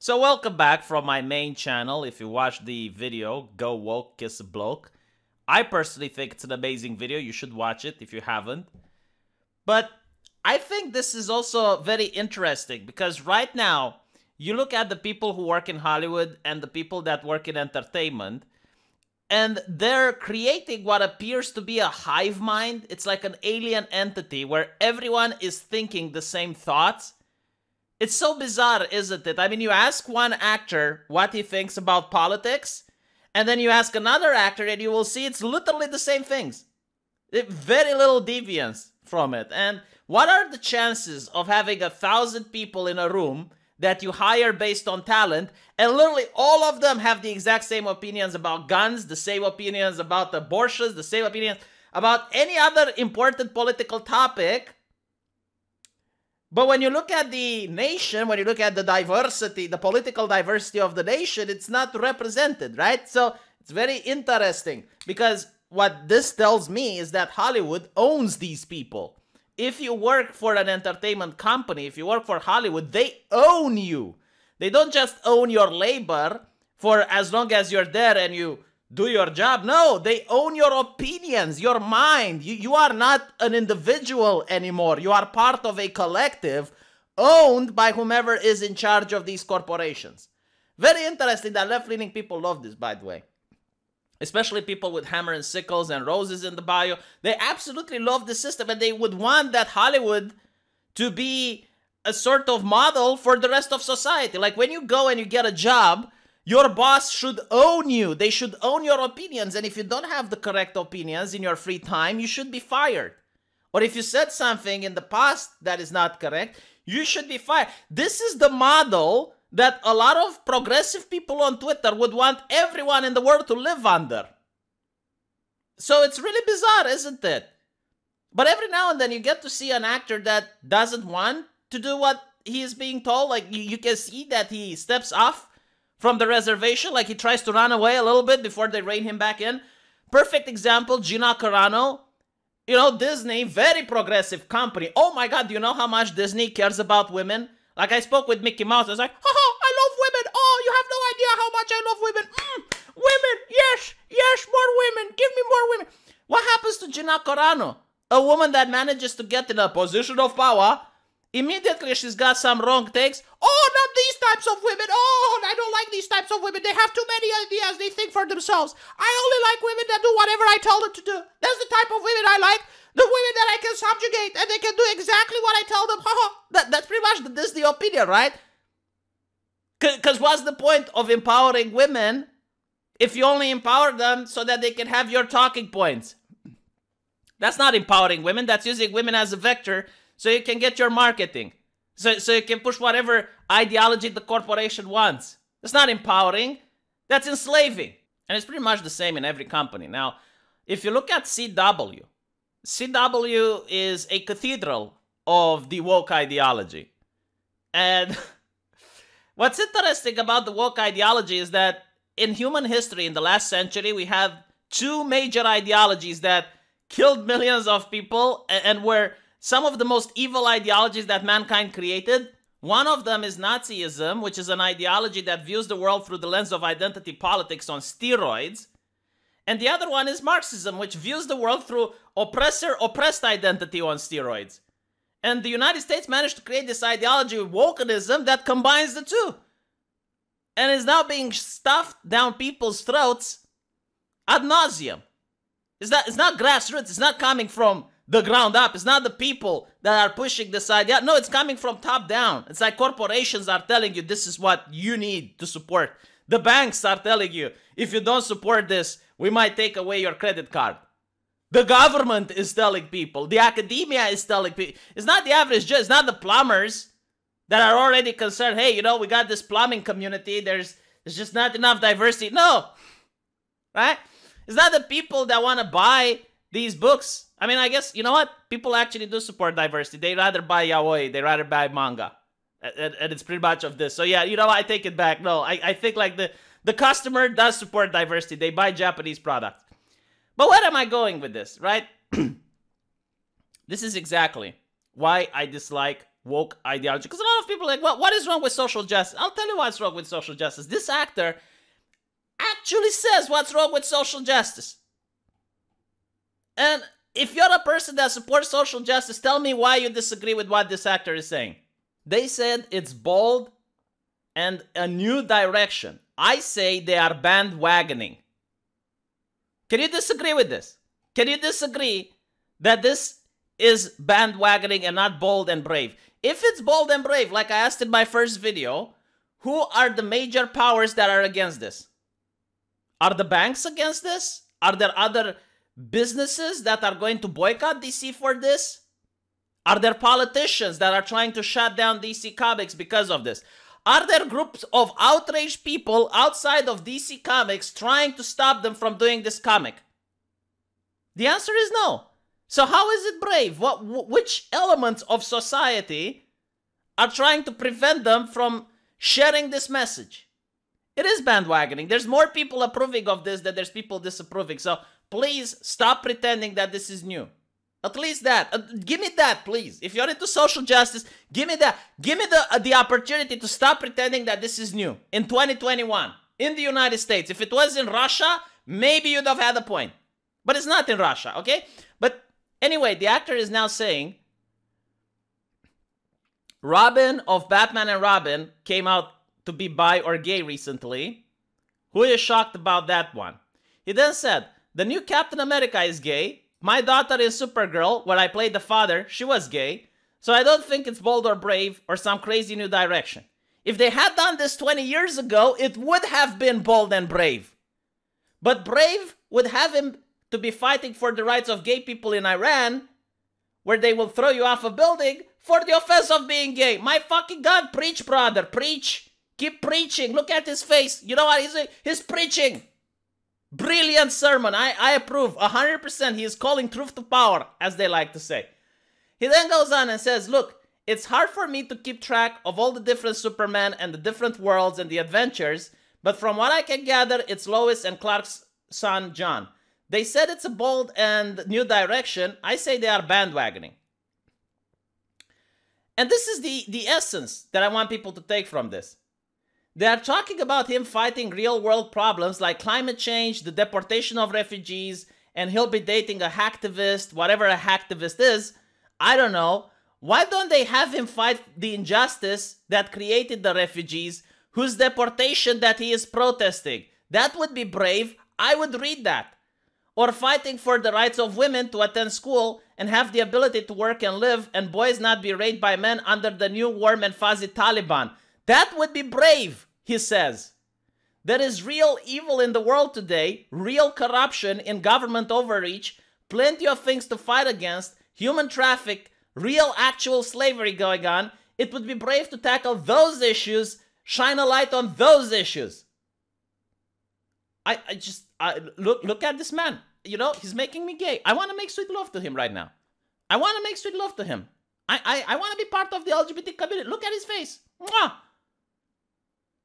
So welcome back from my main channel. If you watched the video, Go Woke, Kiss a Bloke. I personally think it's an amazing video. You should watch it if you haven't. But I think this is also very interesting because right now, you look at the people who work in Hollywood and the people that work in entertainment, and they're creating what appears to be a hive mind. It's like an alien entity where everyone is thinking the same thoughts. It's so bizarre, isn't it? I mean, you ask one actor what he thinks about politics, and then you ask another actor, and you will see it's literally the same things. Very little deviance from it. And what are the chances of having 1,000 people in a room that you hire based on talent, and literally all of them have the exact same opinions about guns, the same opinions about abortions, the same opinions about any other important political topic? But when you look at the nation, when you look at the diversity, the political diversity of the nation, it's not represented, right? So it's very interesting because what this tells me is that Hollywood owns these people. If you work for an entertainment company, if you work for Hollywood, they own you. They don't just own your labor for as long as you're there and you do your job. No, they own your opinions, your mind. You are not an individual anymore. You are part of a collective owned by whomever is in charge of these corporations. Very interesting that left-leaning people love this, by the way. Especially people with hammer and sickles and roses in the bio. They absolutely love the system, and they would want that Hollywood to be a sort of model for the rest of society. Like when you go and you get a job, your boss should own you. They should own your opinions. And if you don't have the correct opinions in your free time, you should be fired. Or if you said something in the past that is not correct, you should be fired. This is the model that a lot of progressive people on Twitter would want everyone in the world to live under. So it's really bizarre, isn't it? But every now and then you get to see an actor that doesn't want to do what he is being told. Like you can see that he steps off from the reservation, like he tries to run away a little bit before they rein him back in. Perfect example, Gina Carano. You know, Disney, very progressive company. Oh my God, do you know how much Disney cares about women? Like I spoke with Mickey Mouse, I was like, haha, I love women. Oh, you have no idea how much I love women. Women, yes, yes, more women. Give me more women. What happens to Gina Carano? A woman that manages to get in a position of power, immediately she's got some wrong takes. Oh, not these types of women. Oh, I don't like these types of women. They have too many ideas. They think for themselves. I only like women that do whatever I tell them to do. That's the type of women I like. The women that I can subjugate and they can do exactly what I tell them. That's pretty much the Disney opinion, right? Because what's the point of empowering women if you only empower them so that they can have your talking points? That's not empowering women. That's using women as a vector so you can get your marketing. So you can push whatever ideology the corporation wants. That's not empowering. That's enslaving. And it's pretty much the same in every company. Now, if you look at CW is a cathedral of the woke ideology. And what's interesting about the woke ideology is that in human history, in the last century, we have two major ideologies that killed millions of people and were some of the most evil ideologies that mankind created. One of them is Nazism, which is an ideology that views the world through the lens of identity politics on steroids. And the other one is Marxism, which views the world through oppressor-oppressed identity on steroids. And the United States managed to create this ideology of wokeism that combines the two. And is now being stuffed down people's throats ad nauseum. It's not grassroots. It's not coming from the ground up. It's not the people that are pushing this idea. No, it's coming from top down. It's like corporations are telling you this is what you need to support. The banks are telling you, if you don't support this, we might take away your credit card. The government is telling people. The academia is telling people. It's not the average Joe. It's not the plumbers that are already concerned. Hey, you know, we got this plumbing community. There's just not enough diversity. No. Right? It's not the people that want to buy these books. I mean, I guess, you know what? People actually do support diversity. They rather buy yaoi. They rather buy manga. And it's pretty much of this. So yeah, you know, I take it back. No, I think like the customer does support diversity. They buy Japanese products. But where am I going with this, right? This is exactly why I dislike woke ideology. Because a lot of people are like, well, what is wrong with social justice? I'll tell you what's wrong with social justice. This actor actually says what's wrong with social justice. And if you're a person that supports social justice, tell me why you disagree with what this actor is saying. They said it's bold and a new direction. I say they are bandwagoning. Can you disagree with this? Can you disagree that this is bandwagoning and not bold and brave? If it's bold and brave, like I asked in my first video, who are the major powers that are against this? Are the banks against this? Are there other businesses that are going to boycott DC for this? Are there politicians that are trying to shut down DC Comics because of this? Are there groups of outraged people outside of DC Comics trying to stop them from doing this comic? The answer is no. So how is it brave? Which elements of society are trying to prevent them from sharing this message? It is bandwagoning. There's more people approving of this than there's people disapproving. So please stop pretending that this is new. At least that. Give me that, please. If you're into social justice, give me that. Give me the opportunity to stop pretending that this is new. In 2021, in the United States. If it was in Russia, maybe you'd have had a point. But it's not in Russia, okay? But anyway, the actor is now saying Robin of Batman and Robin came out to be bi or gay recently. Who is shocked about that one? He then said, the new Captain America is gay. My daughter is Supergirl, where I played the father. She was gay. So I don't think it's bold or brave or some crazy new direction. If they had done this 20 years ago, it would have been bold and brave. But brave would have him to be fighting for the rights of gay people in Iran, where they will throw you off a building for the offense of being gay. My fucking God, preach, brother, preach. Keep preaching. Look at his face. You know what he's doing? He's preaching. Brilliant sermon. I approve. 100%. He is calling truth to power, as they like to say. He then goes on and says, look, it's hard for me to keep track of all the different Supermen and the different worlds and the adventures, but from what I can gather, it's Lois and Clark's son, John. They said it's a bold and new direction. I say they are bandwagoning. And this is the essence that I want people to take from this. They are talking about him fighting real-world problems like climate change, the deportation of refugees, and he'll be dating a hacktivist, whatever a hacktivist is. I don't know. Why don't they have him fight the injustice that created the refugees, whose deportation that he is protesting? That would be brave. I would read that. Or fighting for the rights of women to attend school and have the ability to work and live, and boys not be raped by men under the new warm and fuzzy Taliban. That would be brave, he says. There is real evil in the world today, real corruption in government overreach, plenty of things to fight against, human traffic, real actual slavery going on. It would be brave to tackle those issues, shine a light on those issues. Look at this man. You know, he's making me gay. I want to make sweet love to him right now. I want to make sweet love to him. I want to be part of the LGBT community. Look at his face. Mwah!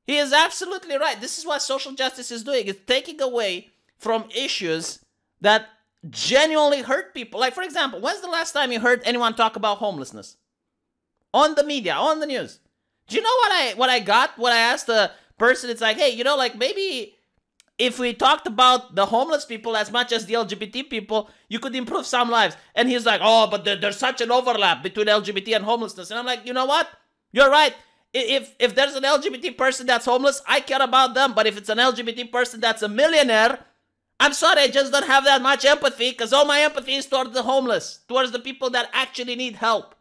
He is absolutely right. This is what social justice is doing. It's taking away from issues that genuinely hurt people. Like, for example, when's the last time you heard anyone talk about homelessness? On the media, on the news. Do you know what I got? When I asked the person, it's like, hey, you know, like maybe if we talked about the homeless people as much as the LGBT people, you could improve some lives. And he's like, oh, but there's such an overlap between LGBT and homelessness. And I'm like, you know what? You're right. If there's an LGBT person that's homeless, I care about them. But if it's an LGBT person that's a millionaire, I'm sorry, I just don't have that much empathy, because all my empathy is towards the homeless, towards the people that actually need help.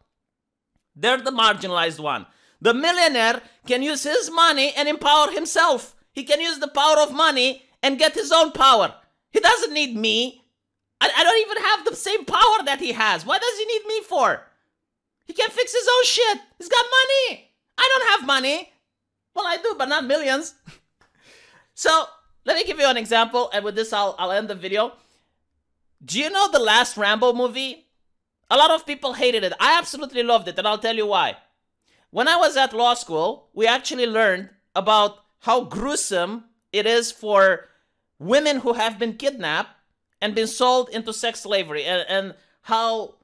They're the marginalized one. The millionaire can use his money and empower himself. He can use the power of money and get his own power. He doesn't need me. I don't even have the same power that he has. What does he need me for? He can fix his own shit. He's got money. I don't have money. Well, I do, but not millions. So, let me give you an example, and with this I'll end the video. Do you know the last Rambo movie? A lot of people hated it. I absolutely loved it, and I'll tell you why. When I was at law school, we actually learned about how gruesome it is for women who have been kidnapped and been sold into sex slavery, and how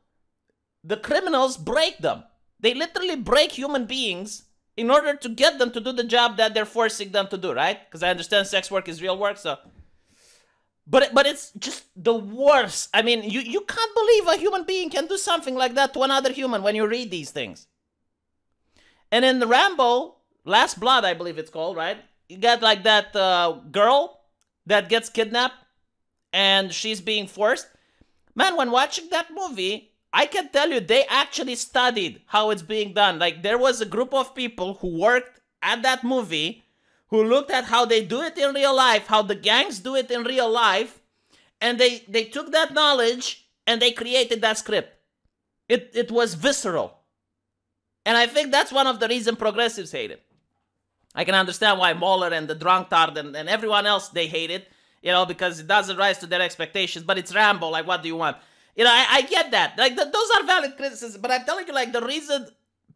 the criminals break them. They literally break human beings in order to get them to do the job that they're forcing them to do, right? Because I understand sex work is real work, so... But it's just the worst. I mean, you can't believe a human being can do something like that to another human when you read these things. And in the Rambo, Last Blood, I believe it's called, right? You got like that girl that gets kidnapped and she's being forced. Man, when watching that movie, I can tell you they actually studied how it's being done. Like, there was a group of people who worked at that movie who looked at how they do it in real life, how the gangs do it in real life, and they took that knowledge and they created that script. It was visceral. And I think that's one of the reasons progressives hate it. I can understand why Mueller and the Drunkard and everyone else, they hate it, you know, because it doesn't rise to their expectations, but it's Rambo, like, what do you want? You know, I get that. Like, those are valid criticisms, but I'm telling you, like, the reason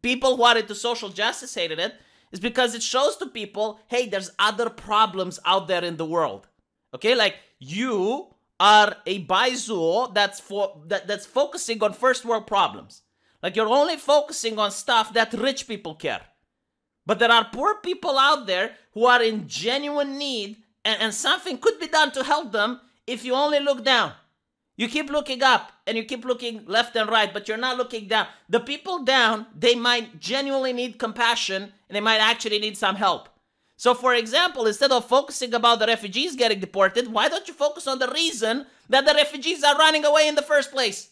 people who are into social justice hated it is because it shows to people, hey, there's other problems out there in the world. Okay, like, you are a baizuo that's focusing on first world problems. Like, you're only focusing on stuff that rich people care. But there are poor people out there who are in genuine need, and something could be done to help them if you only look down. You keep looking up, and you keep looking left and right, but you're not looking down. The people down, they might genuinely need compassion, and they might actually need some help. So, for example, instead of focusing about the refugees getting deported, why don't you focus on the reason that the refugees are running away in the first place?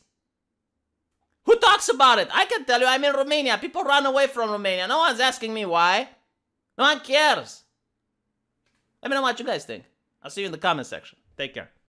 Who talks about it? I can tell you, I'm in Romania. People run away from Romania. No one's asking me why. No one cares. Let me know what you guys think. I'll see you in the comment section. Take care.